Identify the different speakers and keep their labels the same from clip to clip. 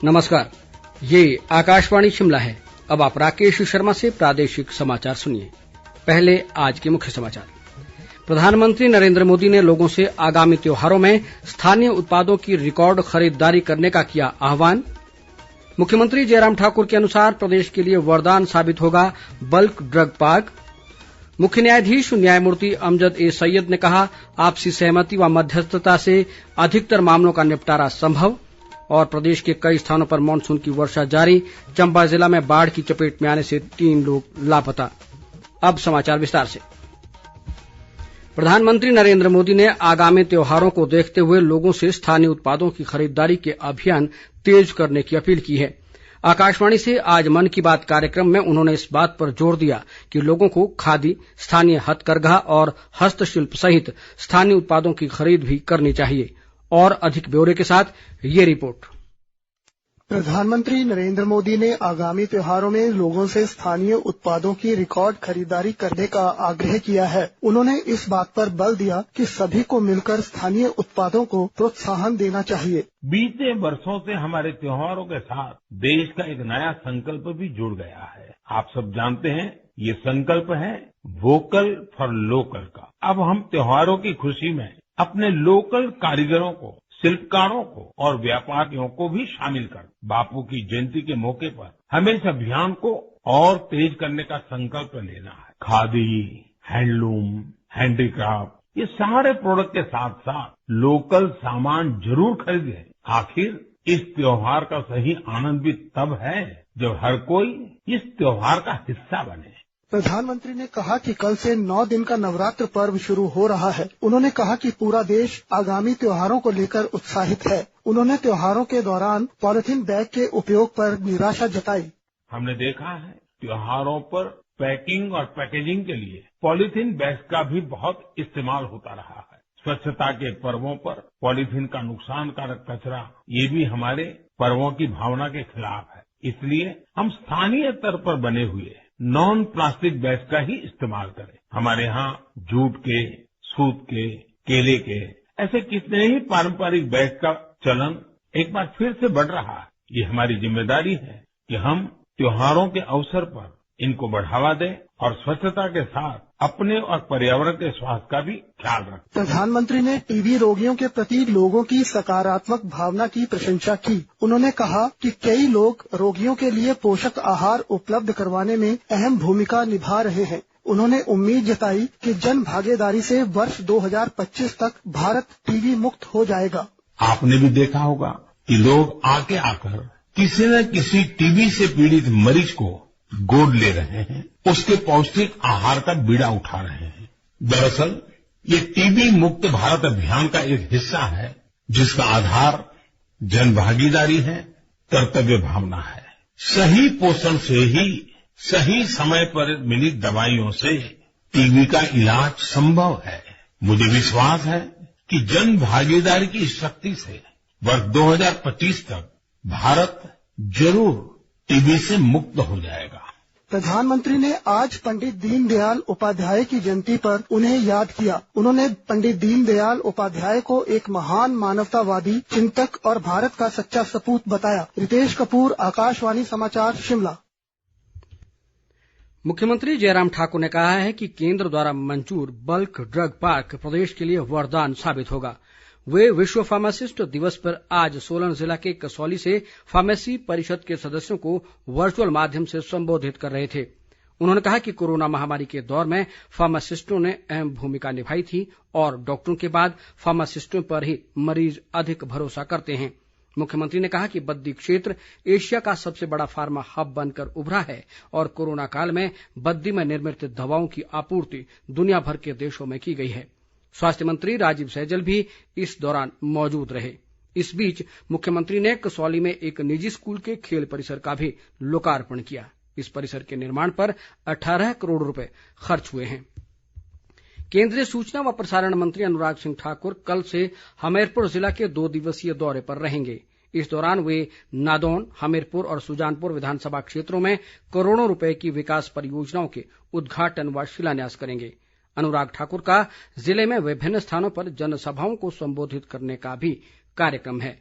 Speaker 1: नमस्कार, ये आकाशवाणी शिमला है। अब आप राकेश शर्मा से प्रादेशिक समाचार सुनिए। पहले आज के मुख्य समाचार। प्रधानमंत्री नरेंद्र मोदी ने लोगों से आगामी त्योहारों में स्थानीय उत्पादों की रिकॉर्ड खरीदारी करने का किया आह्वान। मुख्यमंत्री जयराम ठाकुर के अनुसार प्रदेश के लिए वरदान साबित होगा बल्क ड्रग पार्क। मुख्य न्यायाधीश न्यायमूर्ति अमजद ए सैयद ने कहा, आपसी सहमति व मध्यस्थता से अधिकतर मामलों का निपटारा संभव। और प्रदेश के कई स्थानों पर मानसून की वर्षा जारी। चंबा जिला में बाढ़ की चपेट में आने से 3 लोग लापता। अब समाचार विस्तार से। प्रधानमंत्री नरेंद्र मोदी ने आगामी त्योहारों को देखते हुए लोगों से स्थानीय उत्पादों की खरीदारी के अभियान तेज करने की अपील की है। आकाशवाणी से आज मन की बात कार्यक्रम में उन्होंने इस बात पर जोर दिया कि लोगों को खादी, स्थानीय हथकरघा और हस्तशिल्प सहित स्थानीय उत्पादों की खरीद भी करनी चाहिए। और अधिक ब्यौरे के साथ ये रिपोर्ट।
Speaker 2: प्रधानमंत्री नरेंद्र मोदी ने आगामी त्योहारों में लोगों से स्थानीय उत्पादों की रिकॉर्ड खरीदारी करने का आग्रह किया है। उन्होंने इस बात पर बल दिया कि सभी को मिलकर स्थानीय उत्पादों को प्रोत्साहन देना चाहिए।
Speaker 3: बीते वर्षों से हमारे त्योहारों के साथ देश का एक नया संकल्प भी जुड़ गया है। आप सब जानते हैं, ये संकल्प है वोकल फॉर लोकल का। अब हम त्योहारों की खुशी में अपने लोकल कारीगरों को, शिल्पकारों को और व्यापारियों को भी शामिल कर बापू की जयंती के मौके पर हमें इस अभियान को और तेज करने का संकल्प लेना है। खादी, हैंडलूम, हैंडीक्राफ्ट, ये सारे प्रोडक्ट के साथ साथ लोकल सामान जरूर खरीदें। आखिर इस त्योहार का सही आनंद भी तब है जब हर कोई इस त्योहार का हिस्सा बने।
Speaker 2: प्रधानमंत्री ने कहा कि कल से 9 दिन का नवरात्र पर्व शुरू हो रहा है। उन्होंने कहा कि पूरा देश आगामी त्योहारों को लेकर उत्साहित है। उन्होंने त्योहारों के दौरान पॉलिथीन बैग के उपयोग पर निराशा जताई।
Speaker 3: हमने देखा है त्योहारों पर पैकिंग और पैकेजिंग के लिए पॉलिथीन बैग का भी बहुत इस्तेमाल होता रहा है। स्वच्छता के पर्वों पर पॉलिथीन का नुकसानकारक कचरा, ये भी हमारे पर्वों की भावना के खिलाफ है। इसलिए हम स्थानीय स्तर पर बने हुए नॉन प्लास्टिक बैग का ही इस्तेमाल करें। हमारे यहाँ जूट के, सूत के, केले के ऐसे कितने ही पारंपरिक बैग का चलन एक बार फिर से बढ़ रहा है। ये हमारी जिम्मेदारी है कि हम त्योहारों के अवसर पर इनको बढ़ावा दें और स्वच्छता के साथ अपने और पर्यावरण के स्वास्थ्य का भी ख्याल रखें।
Speaker 2: प्रधानमंत्री ने टीबी रोगियों के प्रति लोगों की सकारात्मक भावना की प्रशंसा की। उन्होंने कहा कि कई लोग रोगियों के लिए पोषक आहार उपलब्ध करवाने में अहम भूमिका निभा रहे हैं। उन्होंने उम्मीद जताई कि जन भागीदारी से वर्ष 2025 तक भारत टीबी मुक्त हो जाएगा।
Speaker 3: आपने भी देखा होगा कि लोग आगे आकर किसी न किसी टीबी से पीड़ित मरीज को गोद ले रहे हैं, उसके पौष्टिक आहार का बीड़ा उठा रहे हैं। दरअसल ये टीबी मुक्त भारत अभियान का एक हिस्सा है, जिसका आधार जन भागीदारी है, कर्तव्य भावना है। सही पोषण से ही सही समय पर मिली दवाइयों से टीबी का इलाज संभव है। मुझे विश्वास है कि जन भागीदारी की शक्ति से वर्ष 2025 तक भारत जरूर टीबी से मुक्त हो जाएगा।
Speaker 2: प्रधानमंत्री ने आज पंडित दीनदयाल उपाध्याय की जयंती पर उन्हें याद किया। उन्होंने पंडित दीनदयाल उपाध्याय को एक महान मानवतावादी चिंतक और भारत का सच्चा सपूत बताया। रितेश कपूर, आकाशवाणी समाचार, शिमला।
Speaker 1: मुख्यमंत्री जयराम ठाकुर ने कहा है कि केंद्र द्वारा मंजूर बल्क ड्रग पार्क प्रदेश के लिए वरदान साबित होगा। वे विश्व फार्मासिस्ट दिवस पर आज सोलन जिला के कसौली से फार्मेसी परिषद के सदस्यों को वर्चुअल माध्यम से संबोधित कर रहे थे। उन्होंने कहा कि कोरोना महामारी के दौर में फार्मासिस्टों ने अहम भूमिका निभाई थी और डॉक्टरों के बाद फार्मासिस्टों पर ही मरीज अधिक भरोसा करते हैं। मुख्यमंत्री ने कहा कि बद्दी क्षेत्र एशिया का सबसे बड़ा फार्मा हब बनकर उभरा है और कोरोना काल में बद्दी में निर्मित दवाओं की आपूर्ति दुनिया भर के देशों में की गई है। स्वास्थ्य मंत्री राजीव सैजल भी इस दौरान मौजूद रहे। इस बीच मुख्यमंत्री ने कसौली में एक निजी स्कूल के खेल परिसर का भी लोकार्पण किया। इस परिसर के निर्माण पर 18 करोड़ रुपए खर्च हुए हैं। केंद्रीय सूचना व प्रसारण मंत्री अनुराग सिंह ठाकुर कल से हमीरपुर जिला के 2 दिवसीय दौरे पर रहेंगे। इस दौरान वे नादौन, हमीरपुर और सुजानपुर विधानसभा क्षेत्रों में करोड़ों रुपए की विकास परियोजनाओं के उद्घाटन व शिलान्यास करेंगे। अनुराग ठाकुर का जिले में विभिन्न स्थानों पर जनसभाओं को संबोधित करने का भी कार्यक्रम है।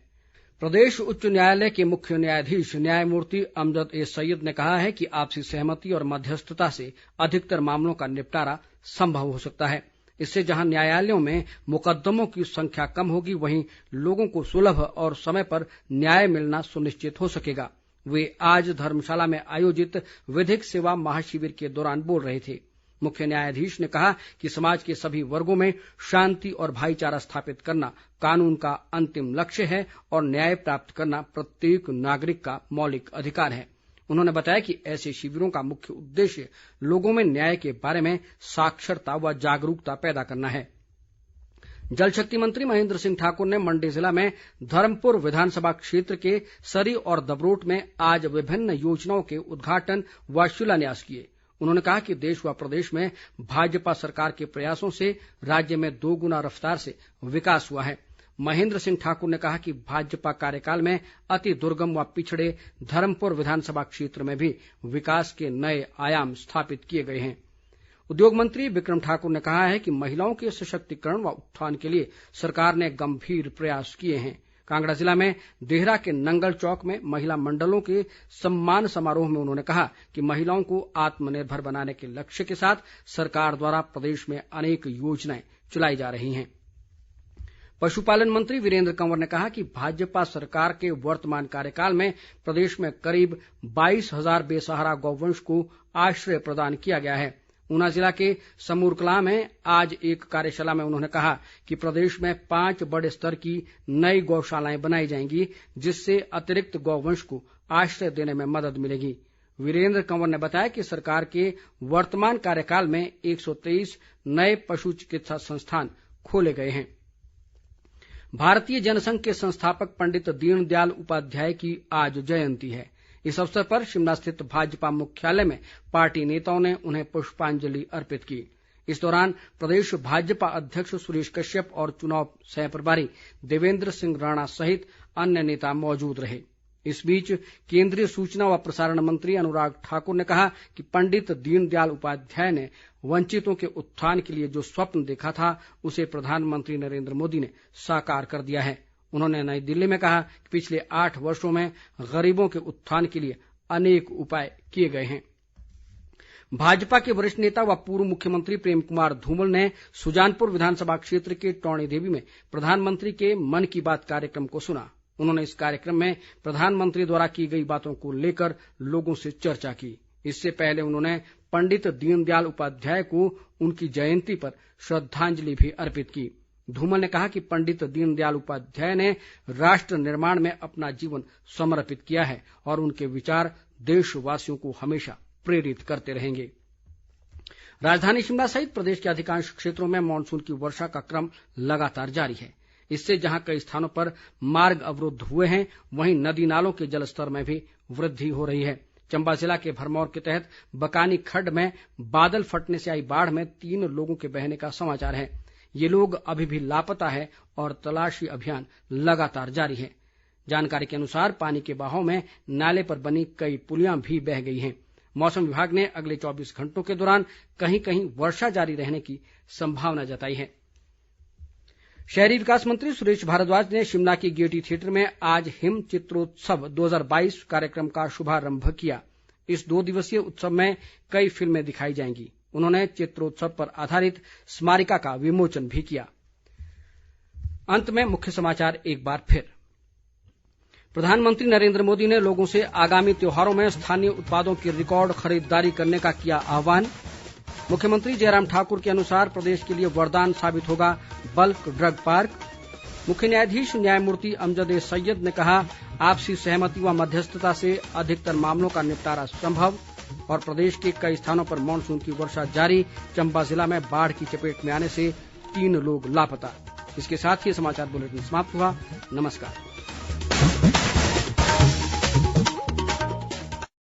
Speaker 1: प्रदेश उच्च न्यायालय के मुख्य न्यायाधीश न्यायमूर्ति अमजद ए सैयद ने कहा है कि आपसी सहमति और मध्यस्थता से अधिकतर मामलों का निपटारा संभव हो सकता है। इससे जहां न्यायालयों में मुकदमों की संख्या कम होगी, वहीं लोगों को सुलभ और समय पर न्याय मिलना सुनिश्चित हो सकेगा। वे आज धर्मशाला में आयोजित विधिक सेवा महाशिविर के दौरान बोल रहे थे। मुख्य न्यायाधीश ने कहा कि समाज के सभी वर्गों में शांति और भाईचारा स्थापित करना कानून का अंतिम लक्ष्य है और न्याय प्राप्त करना प्रत्येक नागरिक का मौलिक अधिकार है। उन्होंने बताया कि ऐसे शिविरों का मुख्य उद्देश्य लोगों में न्याय के बारे में साक्षरता व जागरूकता पैदा करना है। जल शक्ति मंत्री महेंद्र सिंह ठाकुर ने मंडी जिला में धर्मपुर विधानसभा क्षेत्र के सरी और दबरोट में आज विभिन्न योजनाओं के उद्घाटन व शिलान्यास किए। उन्होंने कहा कि देश व प्रदेश में भाजपा सरकार के प्रयासों से राज्य में 2 गुना रफ्तार से विकास हुआ है। महेंद्र सिंह ठाकुर ने कहा कि भाजपा कार्यकाल में अति दुर्गम व पिछड़े धर्मपुर विधानसभा क्षेत्र में भी विकास के नए आयाम स्थापित किए गए हैं। उद्योग मंत्री बिक्रम ठाकुर ने कहा है कि महिलाओं के सशक्तिकरण व उत्थान के लिए सरकार ने गंभीर प्रयास किए हैं। कांगड़ा जिला में देहरा के नंगल चौक में महिला मंडलों के सम्मान समारोह में उन्होंने कहा कि महिलाओं को आत्मनिर्भर बनाने के लक्ष्य के साथ सरकार द्वारा प्रदेश में अनेक योजनाएं चलाई जा रही हैं। पशुपालन मंत्री वीरेंद्र कंवर ने कहा कि भाजपा सरकार के वर्तमान कार्यकाल में प्रदेश में करीब 22,000 बेसहारा गौवंश को आश्रय प्रदान किया गया है। ऊना जिला के समूरकलां में आज एक कार्यशाला में उन्होंने कहा कि प्रदेश में 5 बड़े स्तर की नई गौशालाएं बनाई जाएंगी, जिससे अतिरिक्त गौवंश को आश्रय देने में मदद मिलेगी। वीरेंद्र कंवर ने बताया कि सरकार के वर्तमान कार्यकाल में 123 नए पशु चिकित्सा संस्थान खोले गए हैं। भारतीय जनसंघ के संस्थापक पंडित दीनदयाल उपाध्याय की आज जयंती है। इस अवसर पर शिमला स्थित भाजपा मुख्यालय में पार्टी नेताओं ने उन्हें पुष्पांजलि अर्पित की। इस दौरान प्रदेश भाजपा अध्यक्ष सुरेश कश्यप और चुनाव सह प्रभारी देवेंद्र सिंह राणा सहित अन्य नेता मौजूद रहे। इस बीच केंद्रीय सूचना व प्रसारण मंत्री अनुराग ठाकुर ने कहा कि पंडित दीनदयाल उपाध्याय ने वंचितों के उत्थान के लिए जो स्वप्न देखा था, उसे प्रधानमंत्री नरेंद्र मोदी ने साकार कर दिया है। उन्होंने नई दिल्ली में कहा कि पिछले 8 वर्षों में गरीबों के उत्थान के लिए अनेक उपाय किए गए हैं। भाजपा के वरिष्ठ नेता व पूर्व मुख्यमंत्री प्रेम कुमार धूमल ने सुजानपुर विधानसभा क्षेत्र के टौणी देवी में प्रधानमंत्री के मन की बात कार्यक्रम को सुना। उन्होंने इस कार्यक्रम में प्रधानमंत्री द्वारा की गई बातों को लेकर लोगों से चर्चा की। इससे पहले उन्होंने पंडित दीनदयाल उपाध्याय को उनकी जयंती पर श्रद्धांजलि भी अर्पित की। धूमल ने कहा कि पंडित दीनदयाल उपाध्याय ने राष्ट्र निर्माण में अपना जीवन समर्पित किया है और उनके विचार देशवासियों को हमेशा प्रेरित करते रहेंगे। राजधानी शिमला सहित प्रदेश के अधिकांश क्षेत्रों में मानसून की वर्षा का क्रम लगातार जारी है। इससे जहां कई स्थानों पर मार्ग अवरुद्ध हुए हैं, वहीं नदी नालों के जलस्तर में भी वृद्धि हो रही है। चंबा जिला के भरमौर के तहत बकानी खड्ड में बादल फटने से आई बाढ़ में 3 लोगों के बहने का समाचार है। ये लोग अभी भी लापता है और तलाशी अभियान लगातार जारी है। जानकारी के अनुसार पानी के बहाव में नाले पर बनी कई पुलियां भी बह गई हैं। मौसम विभाग ने अगले 24 घंटों के दौरान कहीं कहीं वर्षा जारी रहने की संभावना जताई है। शहरी विकास मंत्री सुरेश भारद्वाज ने शिमला के गेयटी थिएटर में आज हिम चित्रोत्सव 2022 कार्यक्रम का शुभारंभ किया। इस 2 दिवसीय उत्सव में कई फिल्में दिखाई जाएंगी। उन्होंने चित्रोत्सव पर आधारित स्मारिका का विमोचन भी किया। अंत में मुख्य समाचार एक बार फिर। प्रधानमंत्री नरेंद्र मोदी ने लोगों से आगामी त्योहारों में स्थानीय उत्पादों की रिकॉर्ड खरीदारी करने का किया आह्वान। मुख्यमंत्री जयराम ठाकुर के अनुसार प्रदेश के लिए वरदान साबित होगा बल्क ड्रग पार्क। मुख्य न्यायाधीश न्यायमूर्ति अमजद ए सैयद ने कहा, आपसी सहमति व मध्यस्थता से अधिकतर मामलों का निपटारा संभव। और प्रदेश के कई स्थानों पर मानसून की वर्षा जारी। चंबा जिला में बाढ़ की चपेट में आने से 3 लोग लापता। इसके साथ ही समाचार बुलेटिन समाप्त हुआ। नमस्कार।